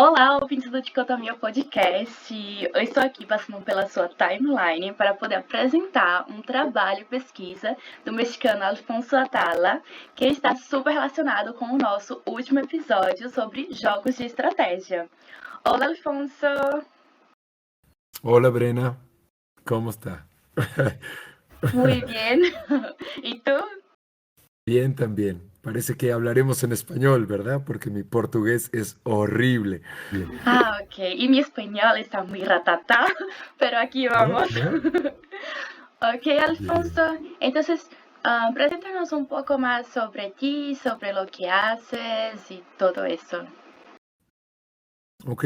Olá, ouvintes do Dicotomia Podcast. Eu estou aqui passando pela sua timeline para poder apresentar um trabalho e pesquisa do mexicano Alfonso Atala, que está super relacionado com o nosso último episódio sobre jogos de estratégia. Olá, Alfonso. Hola Brena, ¿cómo está? Muy bien. ¿Y tú? Bien también. Parece que hablaremos en español, ¿verdad? Porque mi portugués es horrible. Bien. Ah, ok. Y mi español está muy ratatá, pero aquí ¿No? vamos. ¿No? Ok, Bien. Alfonso. Entonces, preséntanos un poco más sobre ti, sobre lo que haces y todo eso. Ok.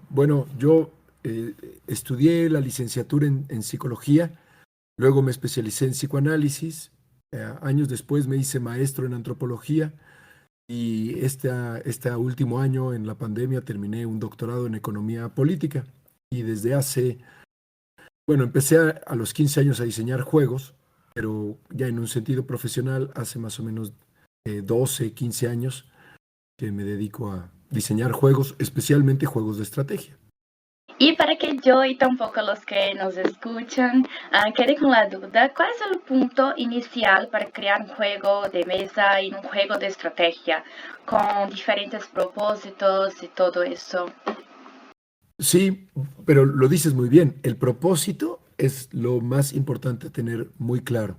Bueno, yo estudié la licenciatura en psicología, luego me especialicé en psicoanálisis, años después me hice maestro en antropología y este último año en la pandemia terminé un doctorado en economía política y desde hace. Bueno, empecé a los 15 años a diseñar juegos, pero ya en un sentido profesional, hace más o menos 12, 15 años que me dedico a diseñar juegos, especialmente juegos de estrategia. Y para que yo y tampoco los que nos escuchan queden con la duda, ¿cuál es el punto inicial para crear un juego de mesa y un juego de estrategia con diferentes propósitos y todo eso? Sí, pero lo dices muy bien, el propósito es lo más importante a tener muy claro,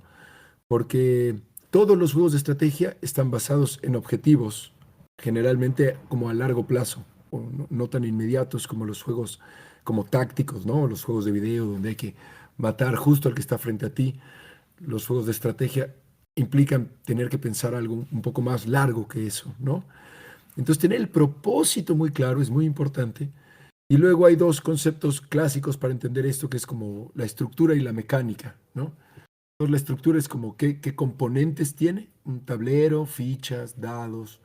porque todos los juegos de estrategia están basados en objetivos, generalmente como a largo plazo, o no tan inmediatos como los juegos como tácticos, ¿no? Los juegos de video donde hay que matar justo al que está frente a ti. Los juegos de estrategia implican tener que pensar algo un poco más largo que eso, ¿no? Entonces, tener el propósito muy claro es muy importante. Y luego hay dos conceptos clásicos para entender esto, que es como la estructura y la mecánica, ¿no? Entonces, la estructura es como qué componentes tiene, un tablero, fichas, dados,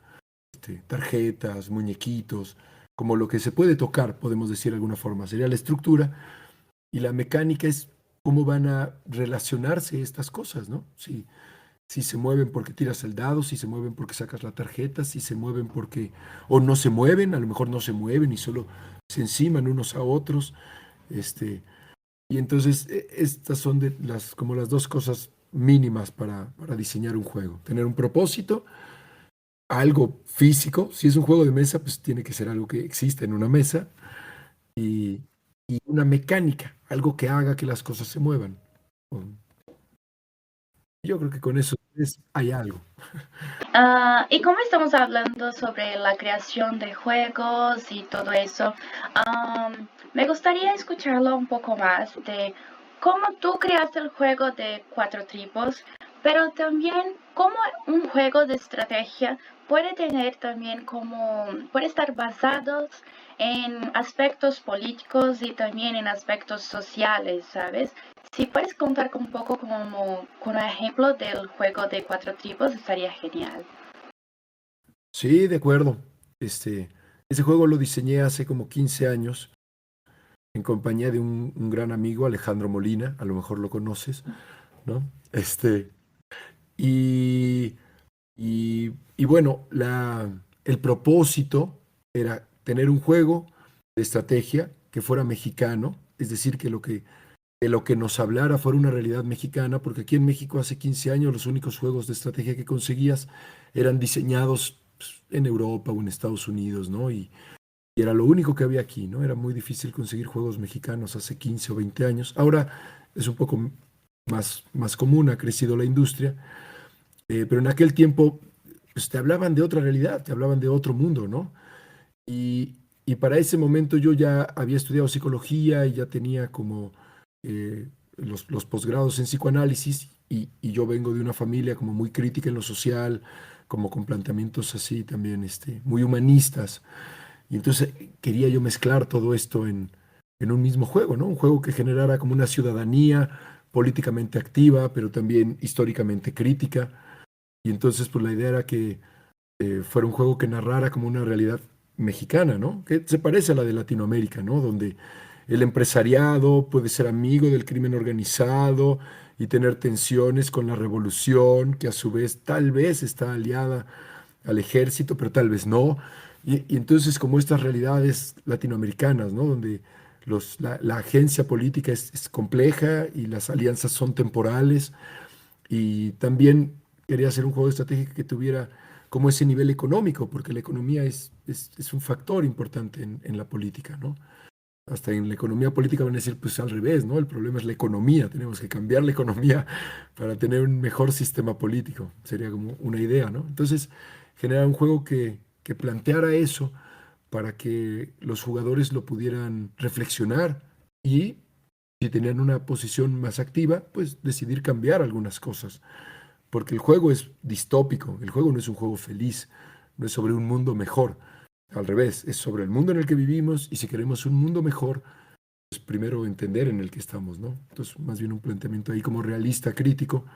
tarjetas, muñequitos, como lo que se puede tocar, podemos decir de alguna forma, sería la estructura. Y la mecánica es cómo van a relacionarse estas cosas, ¿no? Si se mueven porque tiras el dado, si se mueven porque sacas la tarjeta, si se mueven porque, o no se mueven, a lo mejor no se mueven y solo se enciman unos a otros. Este, y entonces estas son como las dos cosas mínimas para diseñar un juego. Tener un propósito, algo físico. Si es un juego de mesa, pues tiene que ser algo que exista en una mesa y, y una mecánica, algo que haga que las cosas se muevan. Um, Yo creo que con eso hay algo. Y como estamos hablando sobre la creación de juegos y todo eso, me gustaría escucharlo un poco más de cómo tú creaste el juego de Cuatro Tribus, pero también cómo un juego de estrategia puede tener también como, puede estar basado en aspectos políticos y también en aspectos sociales, ¿sabes? Si puedes contar un poco como con un ejemplo del juego de Cuatro Tribus, estaría genial. Sí, de acuerdo. Ese juego lo diseñé hace como 15 años en compañía de un gran amigo, Alejandro Molina, a lo mejor lo conoces, ¿no? Y, y bueno, el propósito era tener un juego de estrategia que fuera mexicano, es decir, de lo que nos hablara fuera una realidad mexicana, porque aquí en México hace 15 años los únicos juegos de estrategia que conseguías eran diseñados pues, en Europa o en Estados Unidos, ¿no? Y era lo único que había aquí, ¿no? Era muy difícil conseguir juegos mexicanos hace 15 o 20 años. Ahora es un poco más común, ha crecido la industria, pero en aquel tiempo pues, te hablaban de otra realidad, te hablaban de otro mundo, ¿no? Y para ese momento yo ya había estudiado psicología y ya tenía como los posgrados en psicoanálisis y yo vengo de una familia como muy crítica en lo social, como con planteamientos así también muy humanistas. Y entonces quería yo mezclar todo esto en un mismo juego, ¿no? Un juego que generara como una ciudadanía políticamente activa, pero también históricamente crítica. Y entonces pues la idea era que fuera un juego que narrara como una realidad mexicana, ¿no? Que se parece a la de Latinoamérica, ¿no? Donde el empresariado puede ser amigo del crimen organizado y tener tensiones con la revolución, que a su vez tal vez está aliada al ejército, pero tal vez no. Y entonces como estas realidades latinoamericanas, ¿no? Donde la agencia política es compleja y las alianzas son temporales. Y también quería hacer un juego de estrategia que tuviera como ese nivel económico, porque la economía es un factor importante en la política, ¿no? Hasta en la economía política van a decir, pues al revés, ¿no? El problema es la economía, tenemos que cambiar la economía para tener un mejor sistema político, sería como una idea, ¿no? Entonces, generar un juego que planteara eso para que los jugadores lo pudieran reflexionar y si tenían una posición más activa, pues decidir cambiar algunas cosas, porque el juego es distópico, el juego no es un juego feliz, no es sobre un mundo mejor, al revés, es sobre el mundo en el que vivimos y si queremos un mundo mejor, pues primero entender en el que estamos, ¿no? Entonces, más bien un planteamiento ahí como realista, crítico,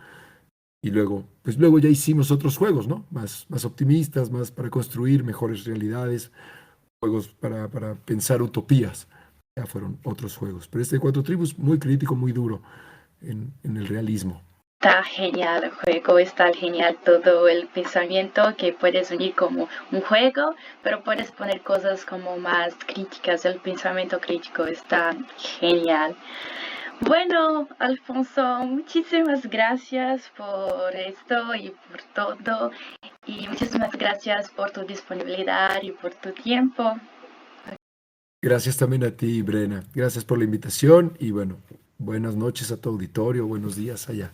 y luego, pues luego ya hicimos otros juegos, ¿no? Más optimistas, más para construir mejores realidades, juegos para pensar utopías. Ya fueron otros juegos. Pero este de Cuatro Tribus, muy crítico, muy duro en el realismo. Está genial el juego, está genial todo el pensamiento que puedes unir como un juego, pero puedes poner cosas como más críticas, el pensamiento crítico está genial. Bueno, Alfonso, muchísimas gracias por esto y por todo. Y muchísimas gracias por tu disponibilidad y por tu tiempo. Gracias también a ti, Brena. Gracias por la invitación y bueno, buenas noches a tu auditorio, buenos días allá.